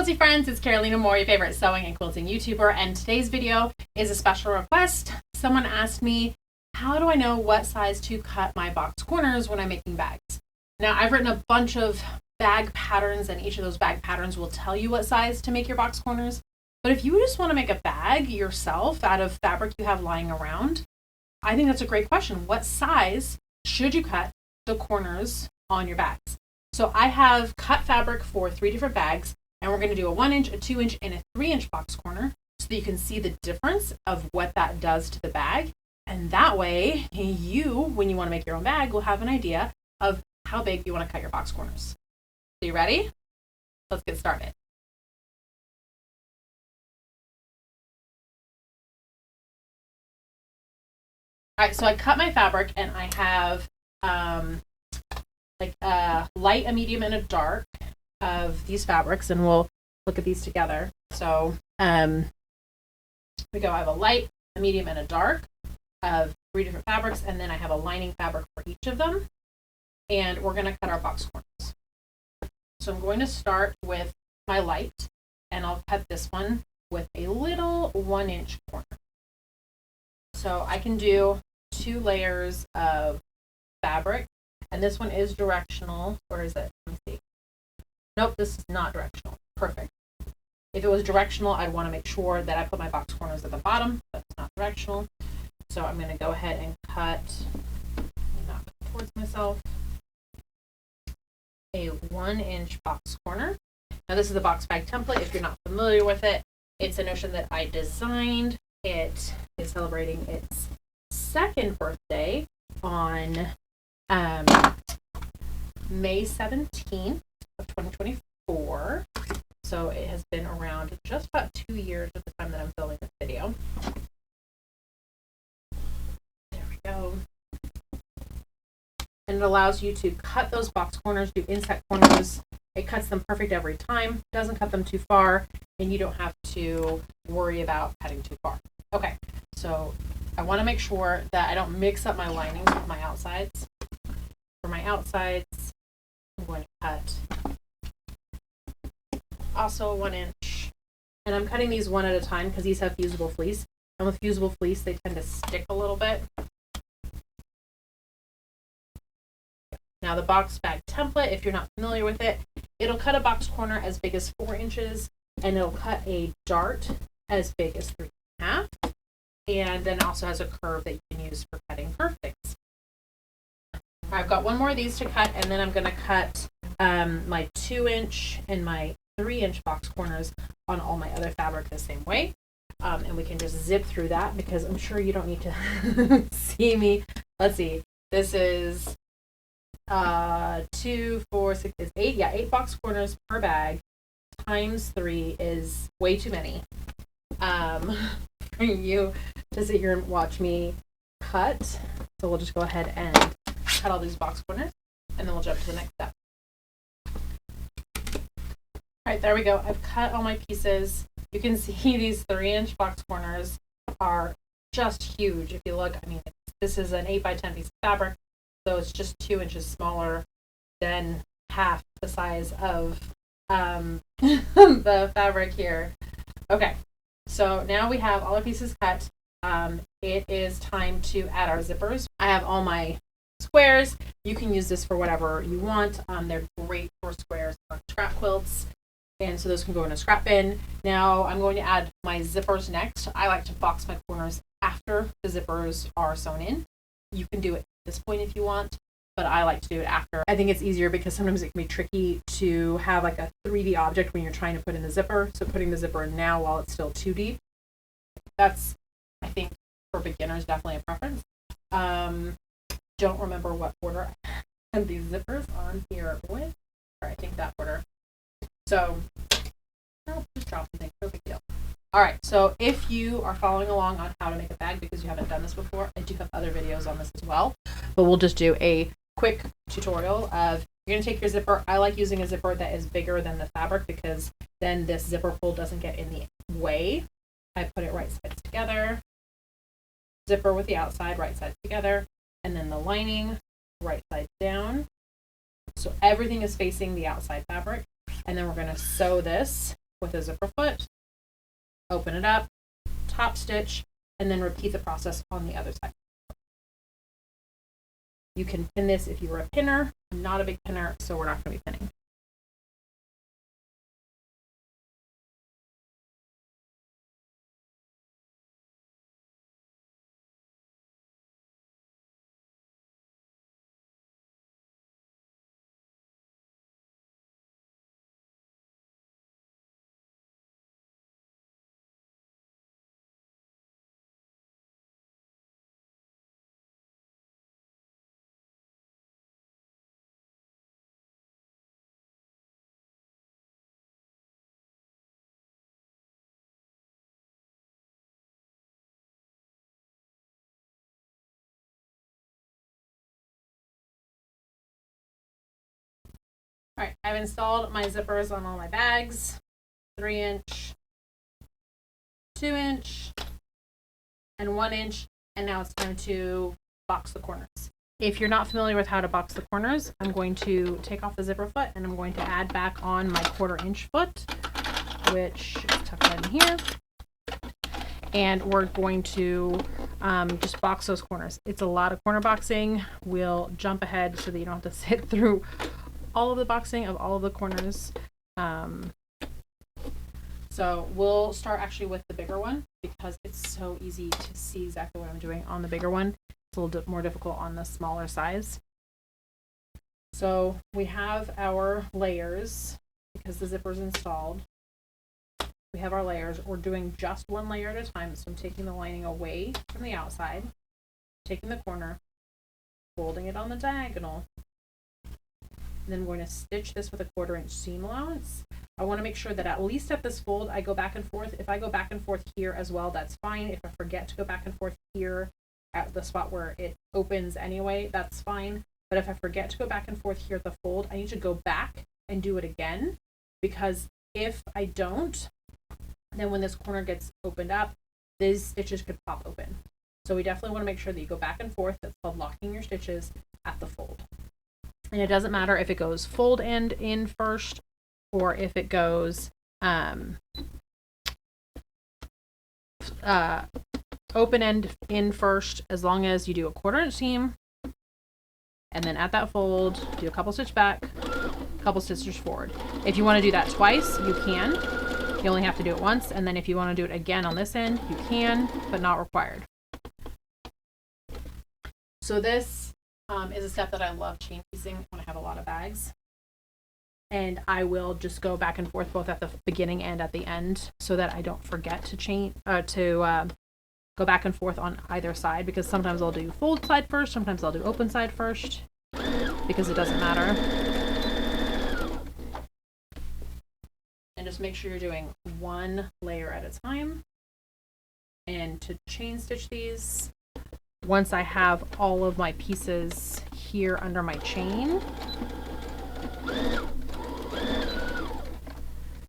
quilty friends, it's Carolina Moore, your favorite sewing and quilting YouTuber, and today's video is a special request. Someone asked me, how do I know what size to cut my box corners when I'm making bags? Now, I've written a bunch of bag patterns, and each of those bag patterns will tell you what size to make your box corners. But if you just want to make a bag yourself out of fabric you have lying around, I think that's a great question. What size should you cut the corners on your bags? So I have cut fabric for 3 different bags, and we're going to do a 1 inch, a 2 inch, and a 3 inch box corner so that you can see the difference of what that does to the bag. And that way, you, when you want to make your own bag, will have an idea of how big you want to cut your box corners. So you ready? Let's get started. All right, so I cut my fabric, and I have like a light, a medium, and a dark of these fabrics, and we'll look at these together. So here we go. I have a light, a medium, and a dark of 3 different fabrics, and then I have a lining fabric for each of them, and we're going to cut our box corners. So I'm going to start with my light, and I'll cut this one with a little 1 inch corner. So I can do 2 layers of fabric, and this one is directional. Or is it? Let me see. Nope, this is not directional. Perfect. If it was directional, I'd want to make sure that I put my box corners at the bottom, but it's not directional. So I'm going to go ahead and cut, not towards myself, a 1 inch box corner. Now this is the box bag template. If you're not familiar with it, it's a notion that I designed. It is celebrating its 2nd birthday on May 17th of 2024. So it has been around just about 2 years at the time that I'm filming this video. There we go. And it allows you to cut those box corners, do inset corners. It cuts them perfect every time, doesn't cut them too far, and you don't have to worry about cutting too far. Okay, so I want to make sure that I don't mix up my linings with my outsides. For my outsides, I'm going to cut also 1 inch, and I'm cutting these one at a time because these have fusible fleece, and with fusible fleece they tend to stick a little bit. Now the box bag template, if you're not familiar with it, it'll cut a box corner as big as 4 inches, and it'll cut a dart as big as 3.5, and then it also has a curve that you can use for cutting curve things. I've got 1 more of these to cut, and then I'm going to cut my 2 inch and my 3 inch box corners on all my other fabric the same way. And we can just zip through that because I'm sure you don't need to see me. Let's see. This is 2, 4, 6, 8. Yeah, 8 box corners per bag times 3 is way too many for you to sit here and watch me cut. So we'll just go ahead and cut all these box corners, and then we'll jump to the next step. All right, there we go. I've cut all my pieces. You can see these 3 inch box corners are just huge. If you look, I mean, this is an 8 by 10 piece of fabric, so it's just 2 inches smaller than half the size of the fabric here. Okay, so now we have all our pieces cut. It is time to add our zippers. I have all my squares. You can use this for whatever you want. They're great for squares on scrap quilts, and so those can go in a scrap bin. Now I'm going to add my zippers next. I like to box my corners after the zippers are sewn in. You can do it at this point if you want, but I like to do it after. I think it's easier because sometimes it can be tricky to have like a 3D object when you're trying to put in the zipper. So putting the zipper in now while it's still 2D, that's, I think, for beginners, definitely a preference. Don't remember what order I had these zippers on here with, or I think that order. So I'll just drop the thing, no big deal. All right, so if you are following along on how to make a bag because you haven't done this before, I do have other videos on this as well, but we'll just do a quick tutorial of, you're going to take your zipper. I like using a zipper that is bigger than the fabric because then this zipper pull doesn't get in the way. I put it right sides together, zipper with the outside, right sides together, and then the lining right side down. So everything is facing the outside fabric, and then we're going to sew this with a zipper foot, open it up, top stitch, and then repeat the process on the other side. You can pin this if you're a pinner. I'm not a big pinner, so we're not going to be pinning. All right, I've installed my zippers on all my bags, 3-inch, 2-inch, and 1-inch, and now it's time to box the corners. If you're not familiar with how to box the corners, I'm going to take off the zipper foot and I'm going to add back on my 1/4-inch foot, which is tucked in here. And we're going to just box those corners. It's a lot of corner boxing. We'll jump ahead so that you don't have to sit through all of the boxing of all of the corners. So we'll start actually with the bigger one because it's so easy to see exactly what I'm doing on the bigger one. It's a little bit more difficult on the smaller size. So we have our layers because the zipper's installed. We have our layers. We're doing just one layer at a time. So I'm taking the lining away from the outside, taking the corner, folding it on the diagonal, and then we're going to stitch this with a 1/4-inch seam allowance. I want to make sure that at least at this fold, I go back and forth. If I go back and forth here as well, that's fine. If I forget to go back and forth here at the spot where it opens anyway, that's fine. But if I forget to go back and forth here at the fold, I need to go back and do it again, because if I don't, then when this corner gets opened up, these stitches could pop open. So we definitely want to make sure that you go back and forth. That's called locking your stitches at the fold. And it doesn't matter if it goes fold end in first or if it goes open end in first, as long as you do a 1/4-inch seam and then at that fold do a couple stitch back, a couple stitches forward. If you want to do that twice, you can. You only have to do it once, and then if you want to do it again on this end, you can, but not required. So this is a step that I love chain piecing when I have a lot of bags. And I will just go back and forth both at the beginning and at the end so that I don't forget to go back and forth on either side, because sometimes I'll do fold side first, sometimes I'll do open side first, because it doesn't matter. And just make sure you're doing one layer at a time. And to chain stitch these, once I have all of my pieces here under my chain,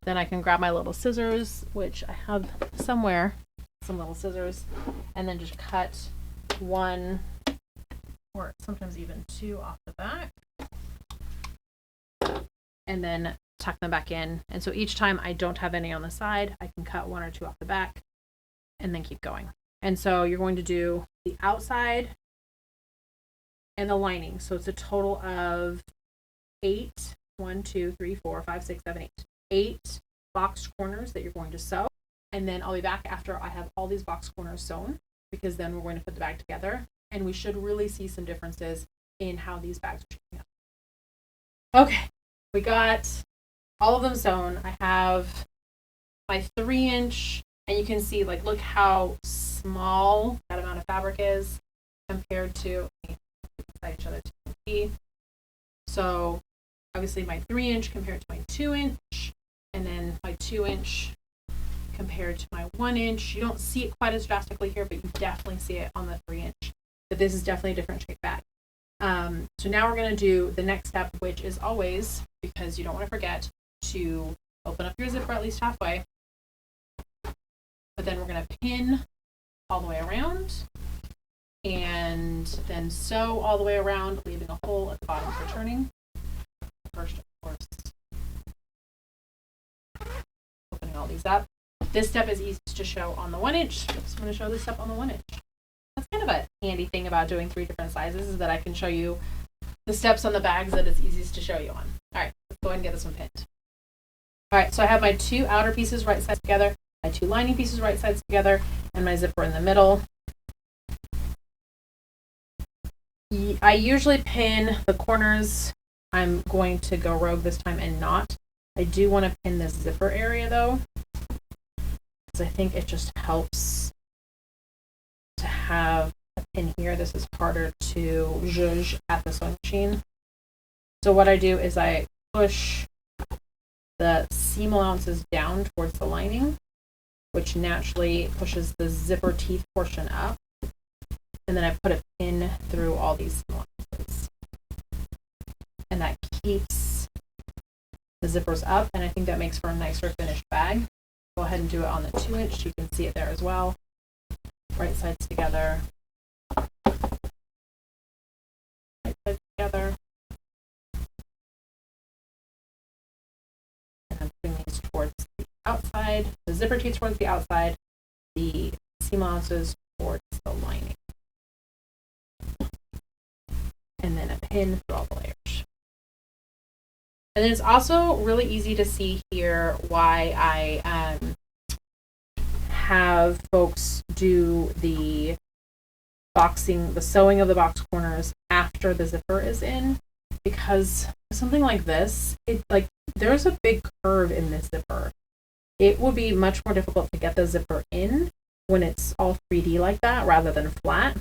then I can grab my little scissors, which I have somewhere, some little scissors, and then just cut one or sometimes even two off the back, and then tuck them back in. And so each time I don't have any on the side, I can cut one or two off the back and then keep going. And so you're going to do the outside and the lining. So it's a total of 8, 1, 2, 3, 4, 5, 6, 7, 8. 8 boxed corners that you're going to sew. And then I'll be back after I have all these box corners sewn, because then we're going to put the bag together and we should really see some differences in how these bags are shaping up. Okay, we got all of them sewn. I have my 3-inch, and you can see, like, look how small that amount of fabric is compared to each other to see. So obviously my 3-inch compared to my 2-inch, and then my 2-inch compared to my 1-inch. You don't see it quite as drastically here, but you definitely see it on the 3-inch. But this is definitely a different shape bag. So now we're going to do the next step, which is always, because you don't want to forget, to open up your zipper at least halfway. But then we're going to pin all the way around and then sew all the way around, leaving a hole at the bottom for turning. First, of course, open these up. This step is easy to show on the 1 inch. So I'm going to show this step on the 1 inch. That's kind of a handy thing about doing 3 different sizes, is that I can show you the steps on the bags that it's easiest to show you on. All right, let's go ahead and get this one pinned. All right, so I have my 2 outer pieces right sides together, my 2 lining pieces right sides together, and my zipper in the middle. I usually pin the corners. I'm going to go rogue this time and not. I do want to pin this zipper area though, because I think it just helps to have a pin here. This is harder to zhuzh at the sewing machine. So what I do is I push the seam allowances down towards the lining, which naturally pushes the zipper teeth portion up. And then I put a pin through all these seam allowances. And that keeps the zippers up, and I think that makes for a nicer finished bag. Go ahead and do it on the 2 inch. You can see it there as well. Right sides together. Right sides together. And I'm putting these towards the outside. The zipper teeth towards the outside. The seam allowances towards the lining. And then a pin through all the layers. And then it's also really easy to see here why I have folks do the boxing, the sewing of the box corners after the zipper is in, because something like this, there's a big curve in this zipper. It would be much more difficult to get the zipper in when it's all 3D like that rather than flat.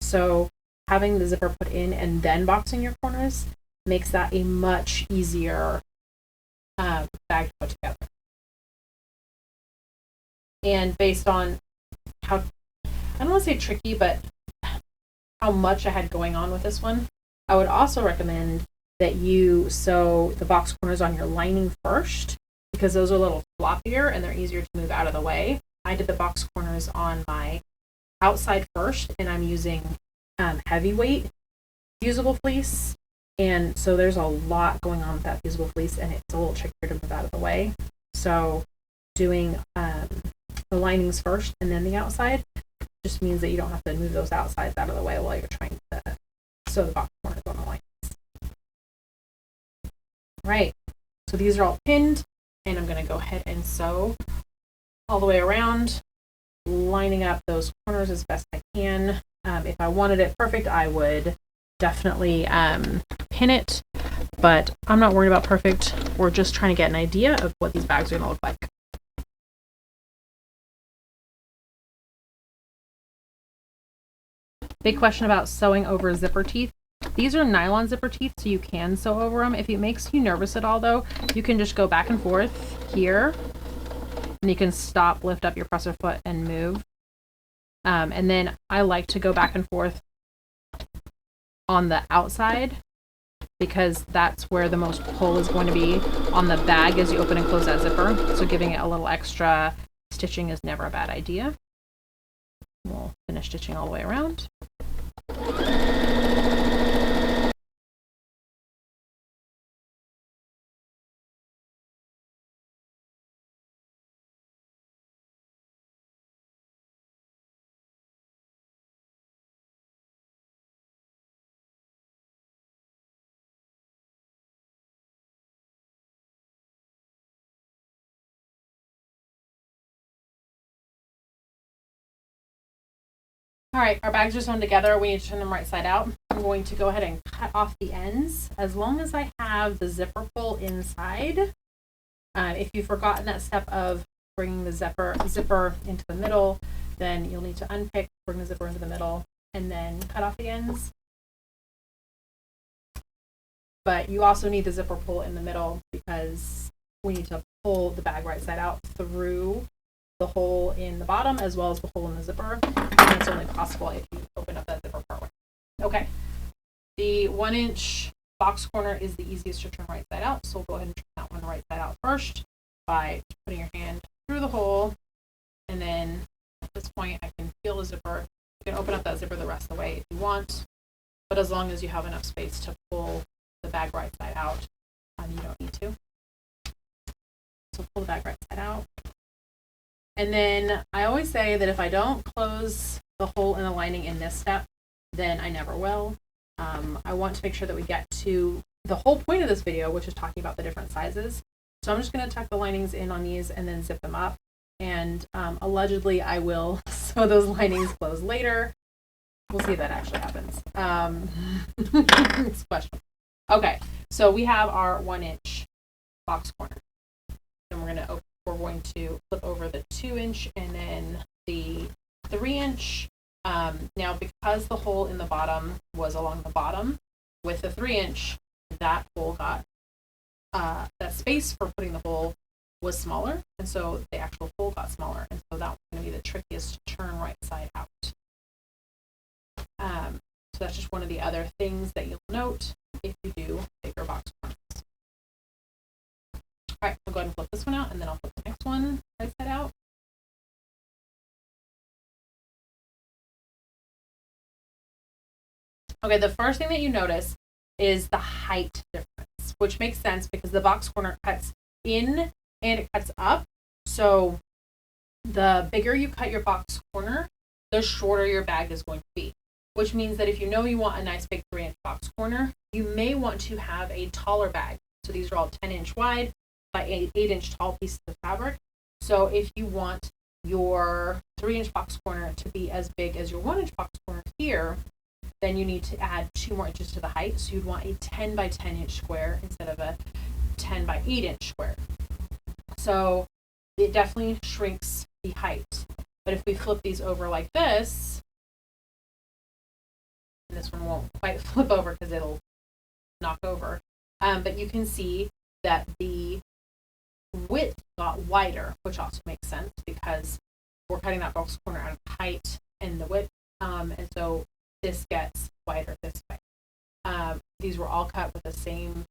So having the zipper put in and then boxing your corners makes that a much easier bag to put together. And based on how, I don't want to say tricky, but how much I had going on with this one, I would also recommend that you sew the box corners on your lining first, because those are a little floppier and they're easier to move out of the way. I did the box corners on my outside first, and I'm using heavyweight fusible fleece. And so there's a lot going on with that fusible fleece, and it's a little trickier to move out of the way. So doing the linings first and then the outside just means that you don't have to move those outsides out of the way while you're trying to sew the box corners on the linings. Right, so these are all pinned, and I'm going to go ahead and sew all the way around, lining up those corners as best I can. If I wanted it perfect, I would definitely pin it, but I'm not worried about perfect. We're just trying to get an idea of what these bags are going to look like. Big question about sewing over zipper teeth. These are nylon zipper teeth, so you can sew over them. If it makes you nervous at all though, you can just go back and forth here, and you can stop, lift up your presser foot and move. And then I like to go back and forth on the outside, because that's where the most pull is going to be on the bag as you open and close that zipper. So giving it a little extra stitching is never a bad idea. We'll finish stitching all the way around. All right, our bags are sewn together. We need to turn them right side out. I'm going to go ahead and cut off the ends. As long as I have the zipper pull inside, if you've forgotten that step of bringing the zipper into the middle, then you'll need to unpick, bring the zipper into the middle, and then cut off the ends. But you also need the zipper pull in the middle, because we need to pull the bag right side out through the hole in the bottom as well as the hole in the zipper. And it's only possible if you open up that zipper part way. Okay, the 1 inch box corner is the easiest to turn right side out, so we'll go ahead and turn that one right side out first by putting your hand through the hole, and then at this point I can feel the zipper. You can open up that zipper the rest of the way if you want, but as long as you have enough space to pull the bag right side out, you don't need to. So pull the bag right side out. And then I always say that if I don't close the hole in the lining in this step, then I never will. I want to make sure that we get to the whole point of this video, which is talking about the different sizes. So I'm just going to tuck the linings in on these and then zip them up. And allegedly I will sew those linings closed later. We'll see if that actually happens. It's questionable. Okay, so we have our 1-inch box corner. And we're going to flip over the 2-inch and then the 3-inch. Now, because the hole in the bottom was along the bottom, with the 3-inch, that hole got, that space for putting the hole was smaller, and so the actual hole got smaller, and so that was going to be the trickiest to turn right side out. So that's just one of the other things that you'll note if you do bigger box corners. All right, I'll go ahead and flip this one out, and then I'll flip the next one right side out. Okay, the first thing that you notice is the height difference, which makes sense because the box corner cuts in and it cuts up. So the bigger you cut your box corner, the shorter your bag is going to be, which means that if you know you want a nice big 3-inch box corner, you may want to have a taller bag. So these are all 10-inch wide by 8-inch tall pieces of fabric. So if you want your 3-inch box corner to be as big as your 1-inch box corner here, then you need to add 2 more inches to the height. So you'd want a 10 by 10-inch square instead of a 10 by 8-inch square. So it definitely shrinks the height. But if we flip these over like this, and this one won't quite flip over because it'll knock over, but you can see that the width got wider, which also makes sense because we're cutting that box corner out of the height and the width, and so this gets wider this way. These were all cut with the same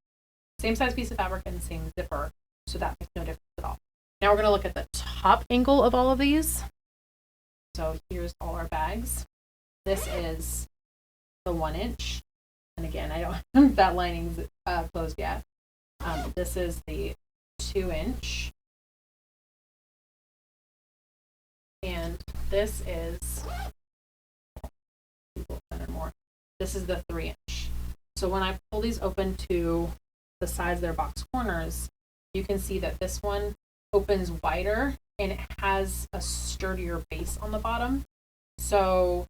size piece of fabric and the same zipper, so that makes no difference at all. Now we're going to look at the top angle of all of these. So here's all our bags. This is the 1-inch, and again, I don't have that lining's closed yet. This is the 2-inch, and this is This is the 3-inch. So when I pull these open to the sides of their box corners, you can see that this one opens wider and it has a sturdier base on the bottom. So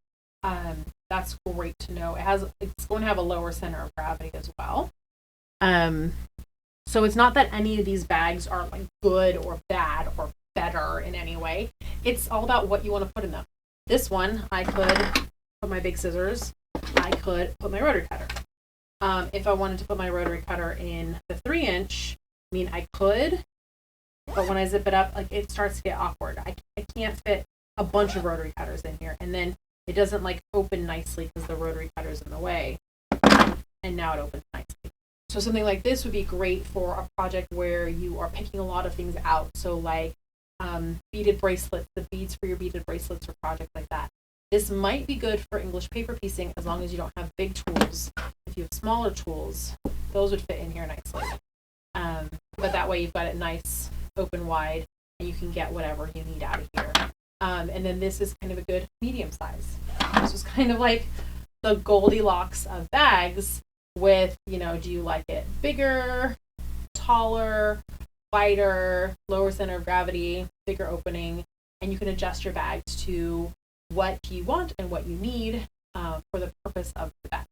that's great to know. It's going to have a lower center of gravity as well. So it's not that any of these bags are like good or bad or better in any way. It's all about what you want to put in them. This one, I could put my big scissors. I could put my rotary cutter. If I wanted to put my rotary cutter in the 3-inch, I mean, I could, but when I zip it up, like it starts to get awkward. I can't fit a bunch of rotary cutters in here, and then it doesn't like open nicely because the rotary cutter's in the way, and now it opens nicely. So something like this would be great for a project where you are picking a lot of things out. So like beaded bracelets, the beads for your beaded bracelets or projects like that. This might be good for English paper piecing as long as you don't have big tools. If you have smaller tools, those would fit in here nicely. But that way you've got it nice, open wide, and you can get whatever you need out of here. And then this is kind of a good medium size. This is kind of like the Goldilocks of bags with, you know, do you like it bigger, taller, wider, lower center of gravity, bigger opening, and you can adjust your bags to what you want and what you need for the purpose of the bag.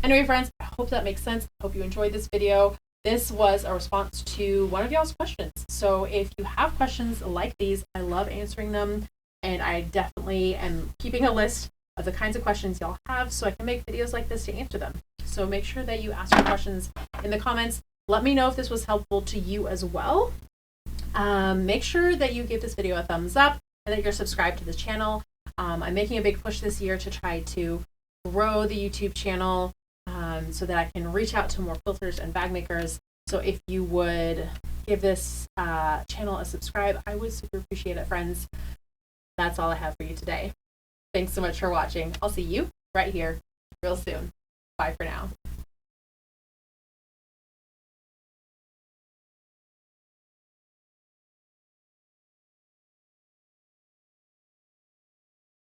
Anyway, friends, I hope that makes sense. I hope you enjoyed this video. This was a response to one of y'all's questions. So if you have questions like these, I love answering them, and I definitely am keeping a list of the kinds of questions y'all have so I can make videos like this to answer them. So make sure that you ask your questions in the comments. Let me know if this was helpful to you as well. Make sure that you give this video a thumbs up and that you're subscribed to the channel. I'm making a big push this year to try to grow the YouTube channel so that I can reach out to more quilters and bag makers. So if you would give this channel a subscribe, I would super appreciate it, friends. That's all I have for you today. Thanks so much for watching. I'll see you right here real soon. Bye for now.